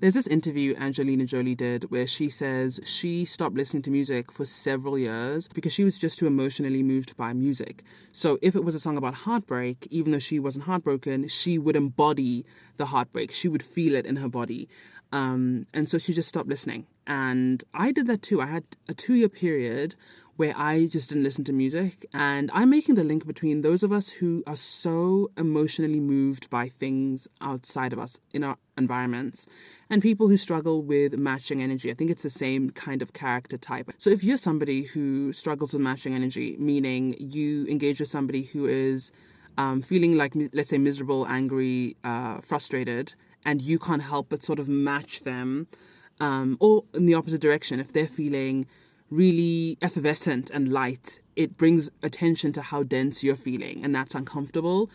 There's this interview Angelina Jolie did where she says she stopped listening to music for several years because she was just too emotionally moved by music. So if it was a song about heartbreak, even though she wasn't heartbroken, she would embody the heartbreak. She would feel it in her body. And so she just stopped listening. And I did that too. I had a 2-year period where I just didn't listen to music. And I'm making the link between those of us who are so emotionally moved by things outside of us in our environments and people who struggle with matching energy. I think it's the same kind of character type. So if you're somebody who struggles with matching energy, meaning you engage with somebody who is feeling like, let's say, miserable, angry, frustrated, and you can't help but sort of match them, or in the opposite direction, if they're feeling really effervescent and light, it brings attention to how dense you're feeling, and that's uncomfortable.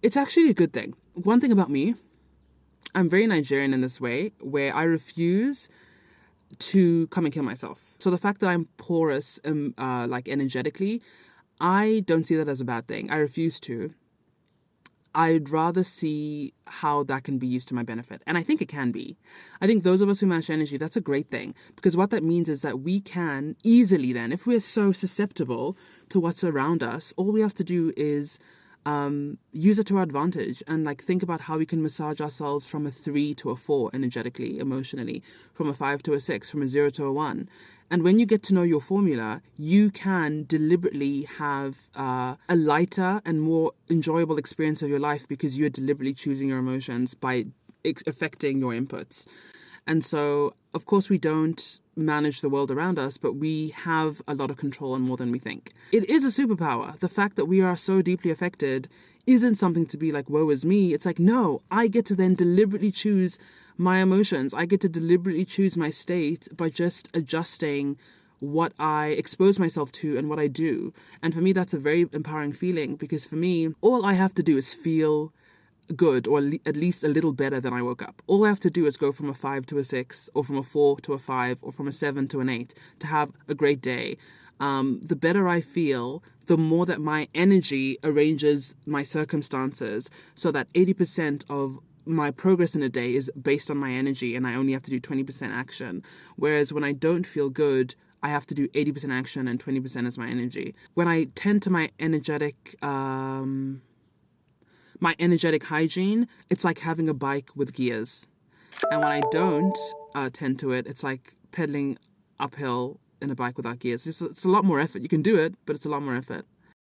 It's actually a good thing. One thing about me, I'm very Nigerian in this way, where I refuse to come and kill myself. So the fact that I'm porous, like energetically, I don't see that as a bad thing. I refuse to. I'd rather see how that can be used to my benefit. And I think it can be. I think those of us who match energy, that's a great thing. Because what that means is that we can easily then, if we're so susceptible to what's around us, all we have to do is use it to our advantage and like think about how we can massage ourselves from a 3 to a 4 energetically, emotionally, from a 5 to a 6, from a 0 to a 1. And when you get to know your formula, you can deliberately have a lighter and more enjoyable experience of your life because you're deliberately choosing your emotions by affecting your inputs. And so, of course, we don't manage the world around us, but we have a lot of control and more than we think. It is a superpower. The fact that we are so deeply affected isn't something to be like, woe is me. It's like, no, I get to then deliberately choose my emotions. I get to deliberately choose my state by just adjusting what I expose myself to and what I do. And for me, that's a very empowering feeling because for me, all I have to do is feel good or at least a little better than I woke up. All I have to do is go from a 5 to a 6 or from a 4 to a 5 or from a 7 to an 8 to have a great day. The better I feel, the more that my energy arranges my circumstances so that 80% of my progress in a day is based on my energy and I only have to do 20% action. Whereas when I don't feel good, I have to do 80% action and 20% is my energy. When I tend to my energetic hygiene, it's like having a bike with gears. And when I don't tend to it, it's like pedaling uphill in a bike without gears. It's a lot more effort. You can do it, but it's a lot more effort.